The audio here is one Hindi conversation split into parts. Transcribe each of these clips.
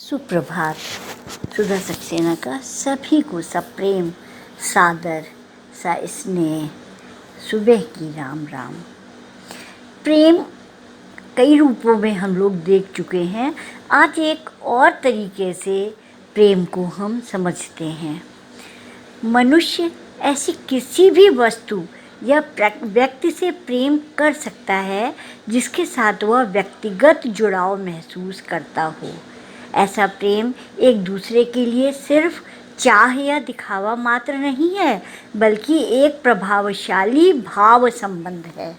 सुप्रभात। सुधा सक्सेना का सभी को सप्रेम सादर सा स्नेह सुबह की राम राम। प्रेम कई रूपों में हम लोग देख चुके हैं। आज एक और तरीके से प्रेम को हम समझते हैं। मनुष्य ऐसी किसी भी वस्तु या व्यक्ति से प्रेम कर सकता है जिसके साथ वह व्यक्तिगत जुड़ाव महसूस करता हो। ऐसा प्रेम एक दूसरे के लिए सिर्फ चाह या दिखावा मात्र नहीं है, बल्कि एक प्रभावशाली भाव संबंध है।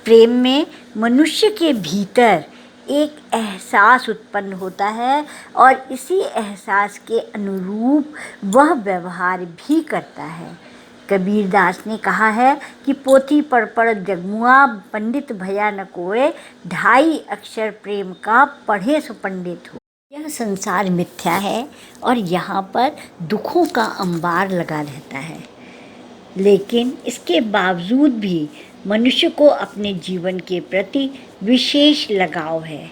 प्रेम में मनुष्य के भीतर एक एहसास उत्पन्न होता है और इसी एहसास के अनुरूप वह व्यवहार भी करता है। कबीर दास ने कहा है कि पोथी पढ़ पढ़ जगमुआ, पंडित भया न कोय, ढाई अक्षर प्रेम का पढ़े सो पंडित हो। यह संसार मिथ्या है और यहाँ पर दुखों का अंबार लगा रहता है, लेकिन इसके बावजूद भी मनुष्य को अपने जीवन के प्रति विशेष लगाव है।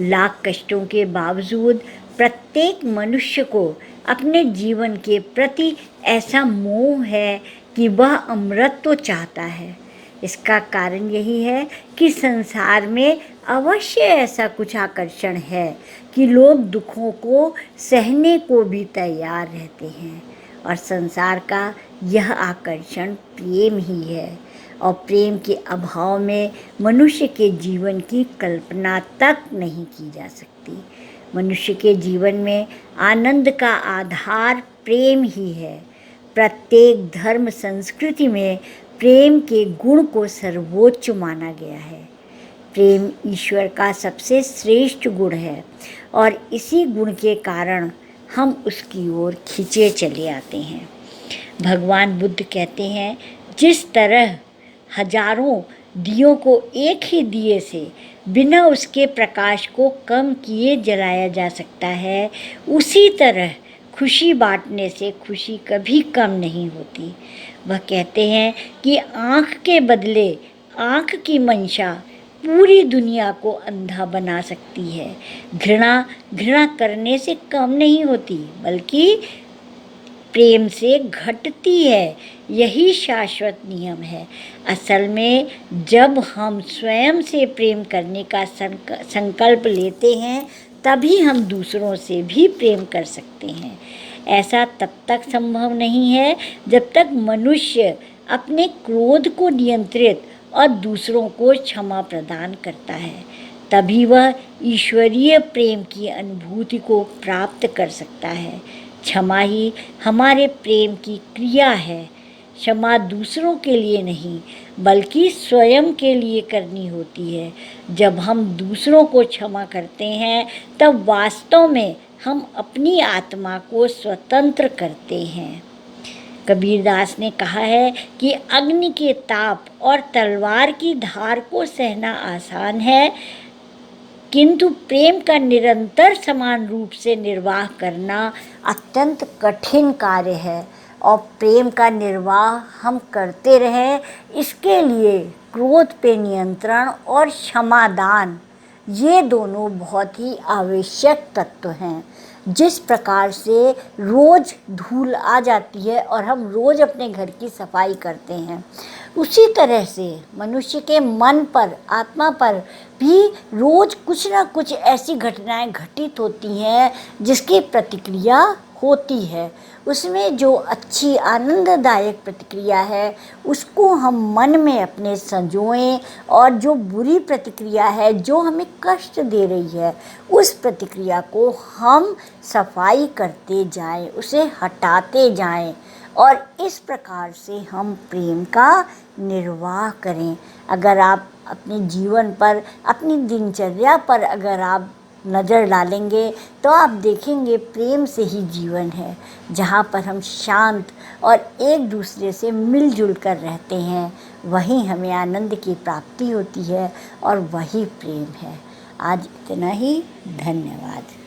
लाख कष्टों के बावजूद प्रत्येक मनुष्य को अपने जीवन के प्रति ऐसा मोह है कि वह अमृत तो चाहता है। इसका कारण यही है कि संसार में अवश्य ऐसा कुछ आकर्षण है कि लोग दुखों को सहने को भी तैयार रहते हैं, और संसार का यह आकर्षण प्रेम ही है। और प्रेम के अभाव में मनुष्य के जीवन की कल्पना तक नहीं की जा सकती। मनुष्य के जीवन में आनंद का आधार प्रेम ही है। प्रत्येक धर्म संस्कृति में प्रेम के गुण को सर्वोच्च माना गया है। प्रेम ईश्वर का सबसे श्रेष्ठ गुण है और इसी गुण के कारण हम उसकी ओर खींचे चले आते हैं। भगवान बुद्ध कहते हैं, जिस तरह हजारों दियों को एक ही दिए से बिना उसके प्रकाश को कम किए जलाया जा सकता है, उसी तरह खुशी बांटने से खुशी कभी कम नहीं होती। वह कहते हैं कि आँख के बदले आँख की मंशा पूरी दुनिया को अंधा बना सकती है। घृणा करने से कम नहीं होती, बल्कि प्रेम से घटती है। यही शाश्वत नियम है। असल में जब हम स्वयं से प्रेम करने का संकल्प लेते हैं, तभी हम दूसरों से भी प्रेम कर सकते हैं। ऐसा तब तक संभव नहीं है जब तक मनुष्य अपने क्रोध को नियंत्रित और दूसरों को क्षमा प्रदान करता है। तभी वह ईश्वरीय प्रेम की अनुभूति को प्राप्त कर सकता है। क्षमा ही हमारे प्रेम की क्रिया है। क्षमा दूसरों के लिए नहीं, बल्कि स्वयं के लिए करनी होती है। जब हम दूसरों को क्षमा करते हैं, तब वास्तव में हम अपनी आत्मा को स्वतंत्र करते हैं। कबीरदास ने कहा है कि अग्नि के ताप और तलवार की धार को सहना आसान है, किंतु प्रेम का निरंतर समान रूप से निर्वाह करना अत्यंत कठिन कार्य है। और प्रेम का निर्वाह हम करते रहें, इसके लिए क्रोध पे नियंत्रण और क्षमादान, ये दोनों बहुत ही आवश्यक तत्व हैं। जिस प्रकार से रोज़ धूल आ जाती है और हम रोज़ अपने घर की सफाई करते हैं, उसी तरह से मनुष्य के मन पर, आत्मा पर भी रोज़ कुछ ना कुछ ऐसी घटनाएं घटित होती हैं जिसकी प्रतिक्रिया होती है। उसमें जो अच्छी आनंददायक प्रतिक्रिया है उसको हम मन में अपने संजोएं, और जो बुरी प्रतिक्रिया है जो हमें कष्ट दे रही है उस प्रतिक्रिया को हम सफाई करते जाएं, उसे हटाते जाएं, और इस प्रकार से हम प्रेम का निर्वाह करें। अगर आप अपने जीवन पर, अपनी दिनचर्या पर अगर आप नज़र डालेंगे तो आप देखेंगे प्रेम से ही जीवन है, जहाँ पर हम शांत और एक दूसरे से मिलजुल कर रहते हैं। वहीं हमें आनंद की प्राप्ति होती है और वही प्रेम है। आज इतना ही। धन्यवाद।